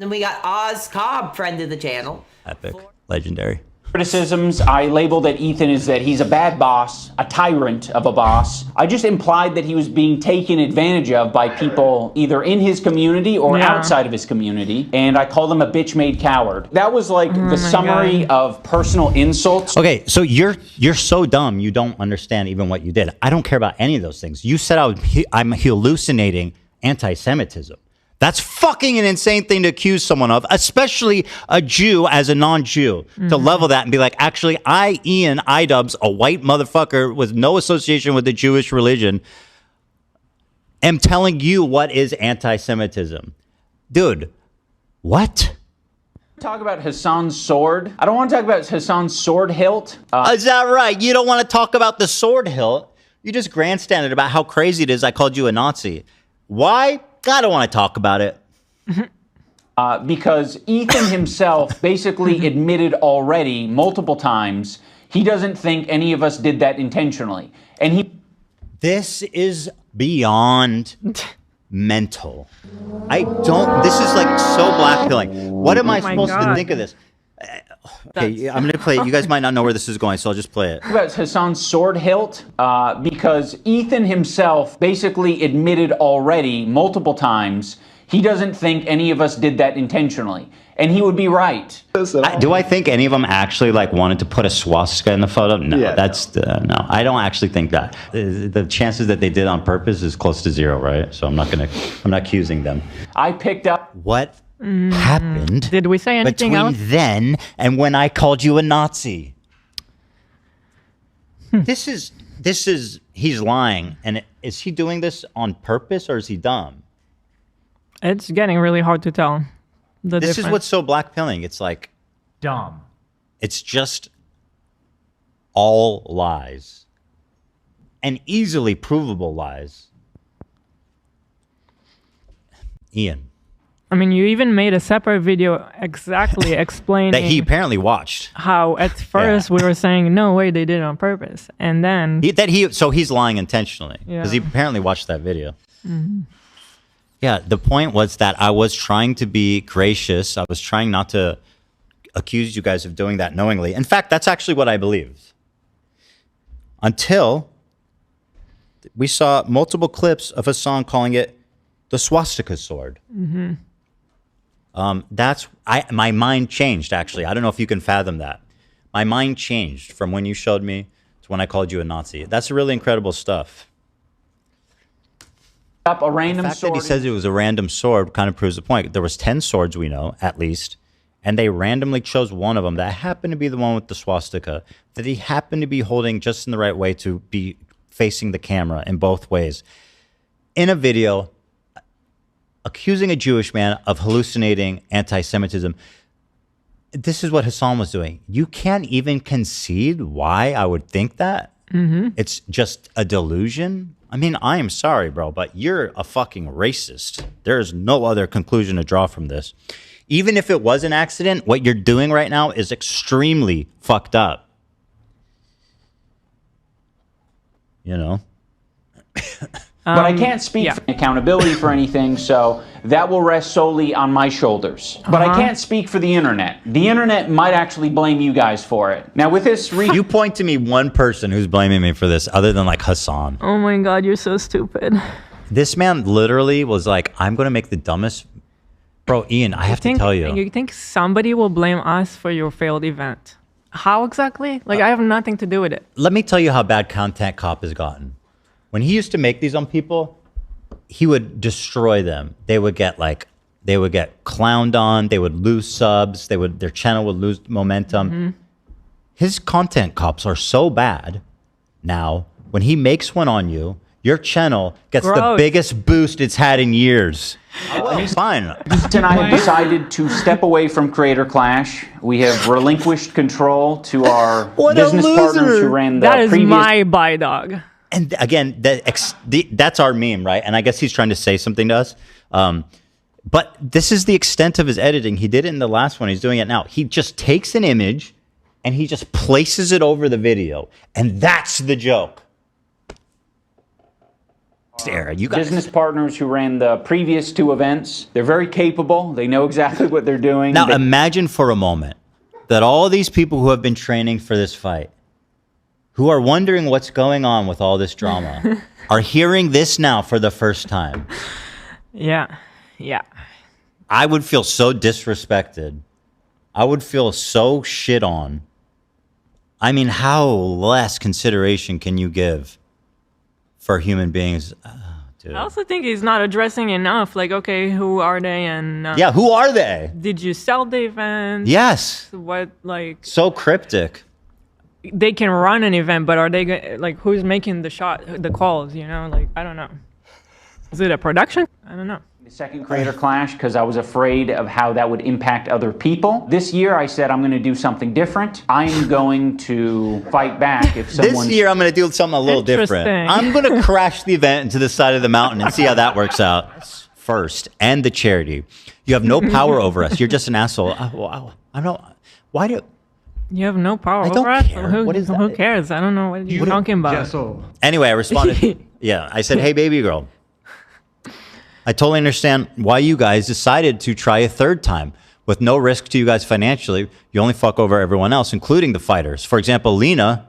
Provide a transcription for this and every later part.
Then we got Oz Cobb, friend of the channel. Epic. Legendary. Criticisms, I labeled that Ethan is that he's a bad boss, a tyrant of a boss. I just implied that he was being taken advantage of by people either in his community or outside of his community, and I called him a bitch-made coward. That was like the summary of personal insults. Okay, so you're so dumb you don't understand even what you did. I don't care about any of those things. You said I'm hallucinating anti-Semitism. That's fucking an insane thing to accuse someone of, especially a Jew as a non-Jew, to level that and be like, actually, Ian Idubbs, a white motherfucker with no association with the Jewish religion, am telling you what is anti-Semitism. Dude, what? Talk about Hassan's sword. I don't want to talk about Hassan's sword hilt. Is that right? You don't want to talk about the sword hilt? You just grandstanded about how crazy it is I called you a Nazi. Why? I don't want to talk about it. Because Ethan himself basically admitted already multiple times he doesn't think any of us did that intentionally. And he... This is beyond mental. This is like so blackpilling. What am I supposed to think of this? Okay, I'm going to play it. You guys might not know where this is going, so I'll just play it. About Hassan's sword hilt, because Ethan himself basically admitted already multiple times he doesn't think any of us did that intentionally. And he would be right. Do I think any of them actually like wanted to put a swastika in the photo? No, no. I don't actually think that. The chances that they did on purpose is close to zero, right? So I'm not accusing them. I picked up what happened. Did we say anything else? Between then and when I called you a Nazi. This is he's lying. And is he doing this on purpose or is he dumb? It's getting really hard to tell. This is what's so blackpilling. It's like dumb. It's just all lies. And easily provable lies. Ian. I mean, you even made a separate video exactly explaining that he apparently watched. How at first we were saying no way they did it on purpose, and then so he's lying intentionally because he apparently watched that video. Yeah, the point was that I was trying to be gracious. I was trying not to accuse you guys of doing that knowingly. In fact, that's actually what I believed. Until we saw multiple clips of Hassan calling it the swastika sword. My mind changed, actually. I don't know if you can fathom that. My mind changed from when you showed me to when I called you a Nazi. That's really incredible stuff. Up a random the fact sword. That he says it was a random sword kind of proves the point. There was 10 swords we know, at least, and they randomly chose one of them that happened to be the one with the swastika, that he happened to be holding just in the right way to be facing the camera in both ways. In a video accusing a Jewish man of hallucinating anti-Semitism. This is what Hassan was doing. You can't even concede why I would think that. It's just a delusion. I mean, I am sorry, bro, but you're a fucking racist. There is no other conclusion to draw from this. Even if it was an accident, what you're doing right now is extremely fucked up. You know? But I can't speak for accountability for anything, so that will rest solely on my shoulders. But I can't speak for the internet. The internet might actually blame you guys for it. Now with this you point to me one person who's blaming me for this other than like Hassan. Oh my god, you're so stupid. This man literally was like, I'm going to make the dumbest... Bro, Ian, I have to tell you. You think somebody will blame us for your failed event? How exactly? Like, I have nothing to do with it. Let me tell you how bad Content Cop has gotten. When he used to make these on people, he would destroy them. They would get clowned on. They would lose subs. Their channel would lose momentum. His Content Cops are so bad now. When he makes one on you, your channel gets the biggest boost it's had in years. Fine. And I have decided to step away from CreatorClash. We have relinquished control to our business partners who ran the previous... That is my buy dog. And again, that's our meme, right? And I guess he's trying to say something to us. But this is the extent of his editing. He did it in the last one. He's doing it now. He just takes an image and he just places it over the video. And that's the joke. era. You guys. Business partners who ran the previous 2 events. They're very capable. They know exactly what they're doing. Now imagine for a moment that all these people who have been training for this fight, who are wondering what's going on with all this drama, are hearing this now for the first time. Yeah. Yeah. I would feel so disrespected. I would feel so shit on. I mean, how less consideration can you give for human beings? Dude. I also think he's not addressing enough. Like, okay, who are they? And Yeah, who are they? did you sell the event? Yes. What, like, So cryptic. they can run an event, but are they like, who's making the calls? You know, like, I don't know. Is it a production? I don't know. The second CreatorClash because I was afraid of how that would impact other people. This year I said I'm going to do something different. I'm going to fight back if someone... This year I'm going to do something a little different. I'm going to crash the event into the side of the mountain and see how that works out first. And the charity. You have no power over us. You're just an asshole. I don't... Why do... You have no power I don't over us? care. What is Who that? cares? I don't know what you're talking about. Anyway, I responded. Yeah, I said, hey, baby girl. I totally understand why you guys decided to try a third time. With no risk to you guys financially, you only fuck over everyone else, including the fighters. For example, Lena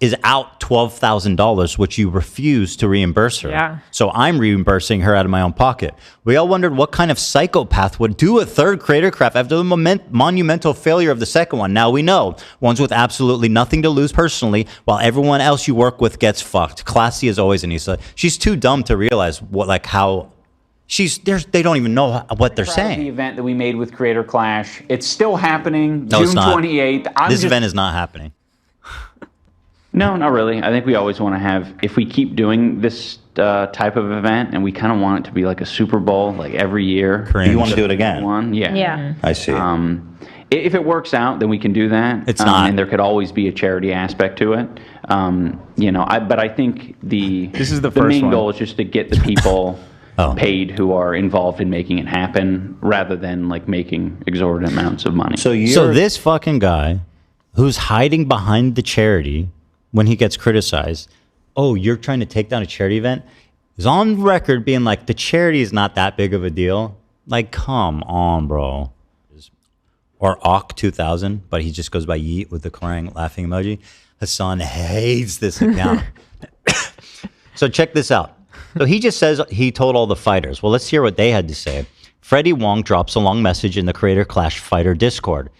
is out $12,000, which you refused to reimburse her. Yeah. So I'm reimbursing her out of my own pocket. We all wondered what kind of psychopath would do a third CreatorCraft after the monumental failure of the second one. Now we know. Ones with absolutely nothing to lose personally, while everyone else you work with gets fucked. Classy as always, Anissa. She's too dumb to realize how... They don't even know what they're saying. The event that we made with CreatorClash, it's still happening. No, June it's not. 28th. This event is not happening. No, not really. I think we always want to have, if we keep doing this type of event, and we kind of want it to be like a Super Bowl, like every year. You want to do it again? One, yeah. Yeah. I see. If it works out, then we can do that. It's not. And there could always be a charity aspect to it. But I think This is the the first main one. goal is just to get the people Oh. paid who are involved in making it happen, rather than like making exorbitant amounts of money. So this fucking guy who's hiding behind the charity when he gets criticized, oh, you're trying to take down a charity event, is on record being like, the charity is not that big of a deal. Like, come on, bro. Or Awk 2000, but he just goes by Yeet with the crying laughing emoji. Hassan hates this account. So check this out. So he just says he told all the fighters. Well, let's hear what they had to say. Freddie Wong drops a long message in the CreatorClash fighter Discord.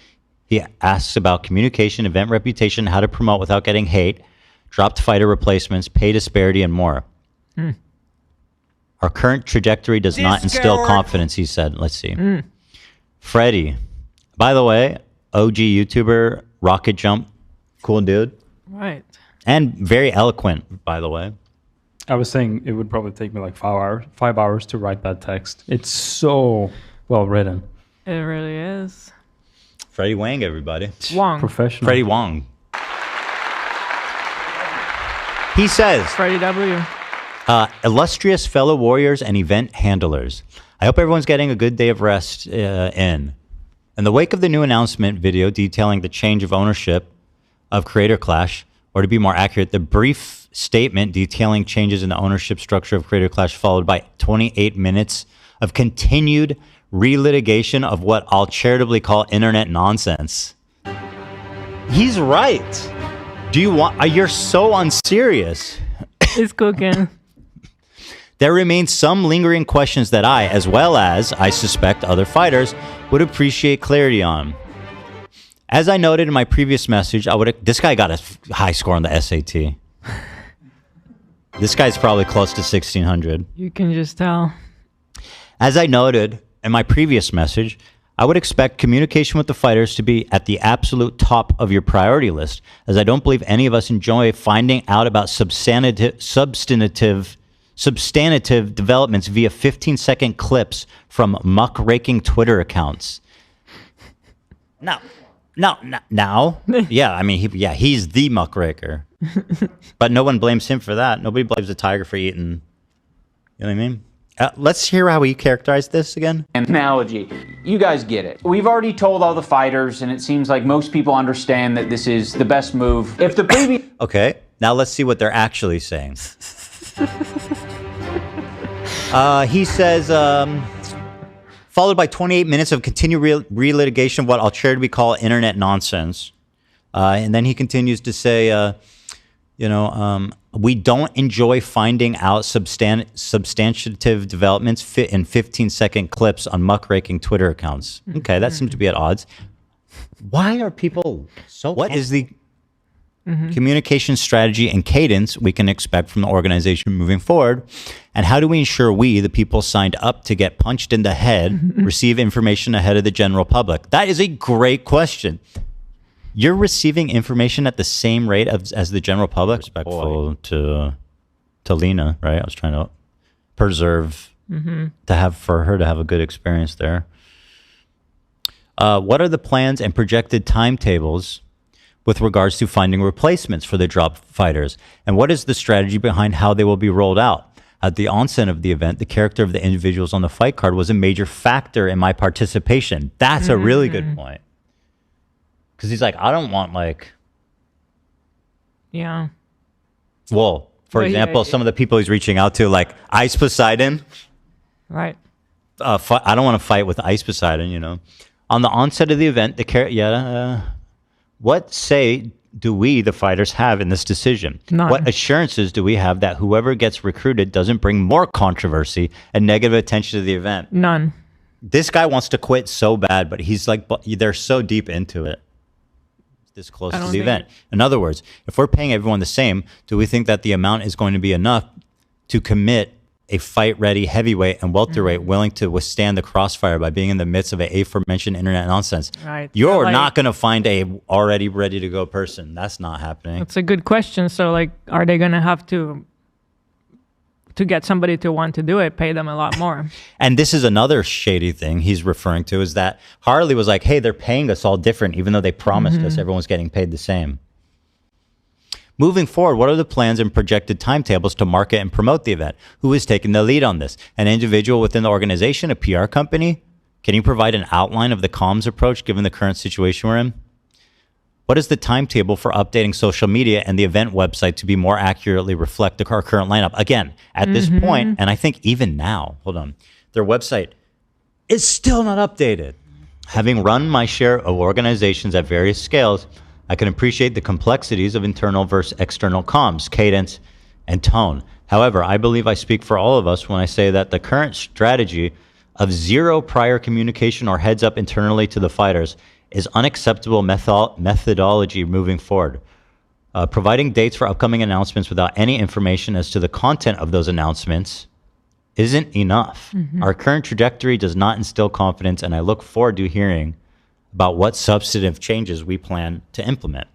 He asks about communication, event reputation, how to promote without getting hate, dropped fighter replacements, pay disparity, and more. Our current trajectory does not instill confidence, he said. Let's see. Freddie, by the way, OG YouTuber, Rocket Jump, cool dude. Right. And very eloquent, by the way. I was saying it would probably take me like 5 hours to write that text. It's so well written. It really is. Freddie Wang, everybody. Wong. Professional. Freddie Wong. He says, Freddie W. illustrious fellow warriors and event handlers, I hope everyone's getting a good day of rest in. In the wake of the new announcement video detailing the change of ownership of CreatorClash, or to be more accurate, the brief statement detailing changes in the ownership structure of CreatorClash, followed by 28 minutes of continued relitigation of what I'll charitably call internet nonsense. He's right. Do you want... You're so unserious. It's cooking. There remain some lingering questions that I, as well as, I suspect, other fighters, would appreciate clarity on. As I noted in my previous message, this guy got a high score on the SAT. This guy's probably close to 1600. You can just tell. As I noted in my previous message, I would expect communication with the fighters to be at the absolute top of your priority list, as I don't believe any of us enjoy finding out about substantive developments via 15-second clips from muckraking Twitter accounts. Now. Yeah, I mean, he's the muckraker. But no one blames him for that. Nobody blames the tiger for eating. You know what I mean? Let's hear how he characterized this again. An analogy. You guys get it. We've already told all the fighters, and it seems like most people understand that this is the best move. If the previous... Okay, now let's see what they're actually saying. He says, followed by 28 minutes of continued relitigation of what I'll charitably call internet nonsense. And then he continues to say, we don't enjoy finding out substantive developments fit in 15-second clips on muckraking Twitter accounts. Okay, that seems to be at odds. Why are people so... What is the communication strategy and cadence we can expect from the organization moving forward? And how do we ensure we, the people signed up to get punched in the head, receive information ahead of the general public? That is a great question. You're receiving information at the same rate as the general public? Respectful to Lena, right? I was trying to preserve, for her to have a good experience there. What are the plans and projected timetables with regards to finding replacements for the drop fighters? And what is the strategy behind how they will be rolled out? At the onset of the event, the character of the individuals on the fight card was a major factor in my participation. That's a really good point. Because he's like, I don't want Yeah. Well, for example, some of the people he's reaching out to, like Ice Poseidon. Right. I don't want to fight with Ice Poseidon, On the onset of the event, the character... what say do we, the fighters, have in this decision? None. What assurances do we have that whoever gets recruited doesn't bring more controversy and negative attention to the event? None. This guy wants to quit so bad, but he's like, they're so deep into it. This close to the event. In other words, if we're paying everyone the same, do we think that the amount is going to be enough to commit a fight-ready heavyweight and welterweight willing to withstand the crossfire by being in the midst of a aforementioned internet nonsense? Right. You're not going to find a already ready-to-go person. That's not happening. That's a good question. So, are they going to have to get somebody to want to do it, pay them a lot more? And this is another shady thing he's referring to, is that Harley was like, hey, they're paying us all different, even though they promised us everyone's getting paid the same. Moving forward, what are the plans and projected timetables to market and promote the event? Who is taking the lead on this? An individual within the organization, a PR company? Can you provide an outline of the comms approach given the current situation we're in? What is the timetable for updating social media and the event website to be more accurately reflect our current lineup? Again, at this point, and I think even now, their website is still not updated. Having run my share of organizations at various scales, I can appreciate the complexities of internal versus external comms, cadence, and tone. However, I believe I speak for all of us when I say that the current strategy of zero prior communication or heads up internally to the fighters is unacceptable methodology moving forward. Providing dates for upcoming announcements without any information as to the content of those announcements isn't enough. Our current trajectory does not instill confidence, and I look forward to hearing about what substantive changes we plan to implement.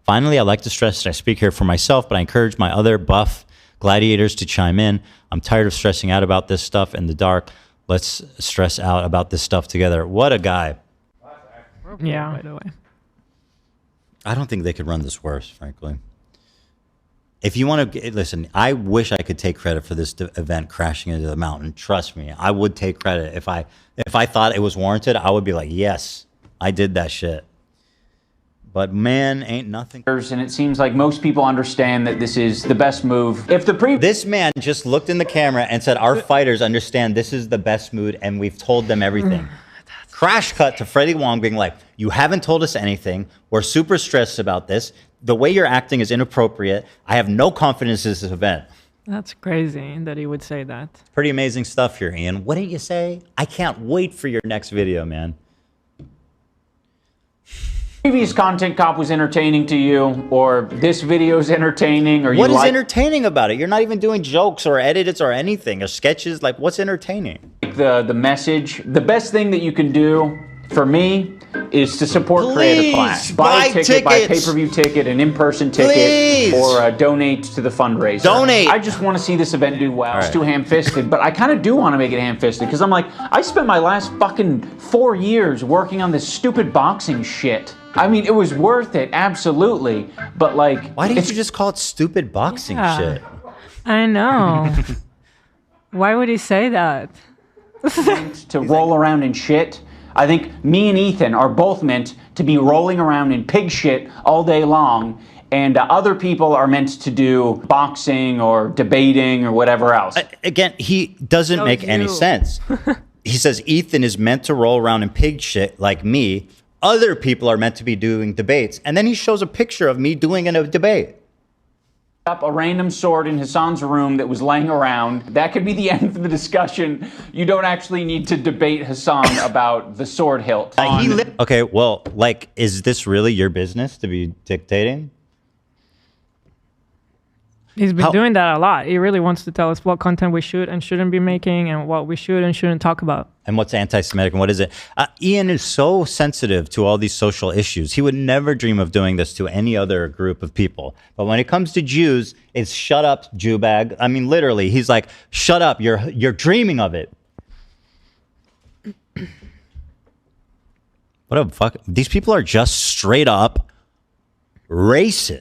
Finally, I'd like to stress that I speak here for myself, but I encourage my other buff gladiators to chime in. I'm tired of stressing out about this stuff in the dark. Let's stress out about this stuff together. What a guy. Yeah. By the way. I don't think they could run this worse, frankly. If you want to listen, I wish I could take credit for this event crashing into the mountain. Trust me, I would take credit. If I thought it was warranted, I would be like, yes, I did that shit. But man, ain't nothing. And it seems like most people understand that this is the best move. If the This man just looked in the camera and said, our fighters understand this is the best mood and we've told them everything. Crash cut to Freddie Wong being like, you haven't told us anything. We're super stressed about this. The way you're acting is inappropriate. I have no confidence in this event. That's crazy that he would say that. Pretty amazing stuff here, Ian. Wouldn't you say? I can't wait for your next video, man. previous content cop was entertaining to you, or this video is entertaining, or what is entertaining about it? You're not even doing jokes or edits or anything or sketches. Like, what's entertaining? The message. The best thing that you can do for me is to support CreatorClash. Buy a ticket, buy a pay-per-view ticket, an in-person ticket, or donate to the fundraiser. Donate! I just want to see this event do well. It's too ham-fisted, but I kind of do want to make it ham-fisted, because I'm like, I spent my last fucking 4 years working on this stupid boxing shit. I mean, it was worth it, absolutely, but like... Why didn't you just call it stupid boxing shit? I know. Why would he say that? To roll around in shit. I think me and Ethan are both meant to be rolling around in pig shit all day long and other people are meant to do boxing or debating or whatever else. Again, he doesn't No, make any you. sense. He says Ethan is meant to roll around in pig shit like me. Other people are meant to be doing debates. And then he shows a picture of me doing a debate. Up a random sword in Hassan's room that was laying around. That could be the end of the discussion. You don't actually need to debate Hassan about the sword hilt. Okay, well, like, is this really your business to be dictating? He's been doing that a lot. He really wants to tell us what content we should and shouldn't be making and what we should and shouldn't talk about. And what's anti-Semitic and what is it? Ian is so sensitive to all these social issues. He would never dream of doing this to any other group of people. But when it comes to Jews, it's shut up, Jew bag. I mean, literally, he's like, shut up. You're dreaming of it. What a fuck. These people are just straight up racist.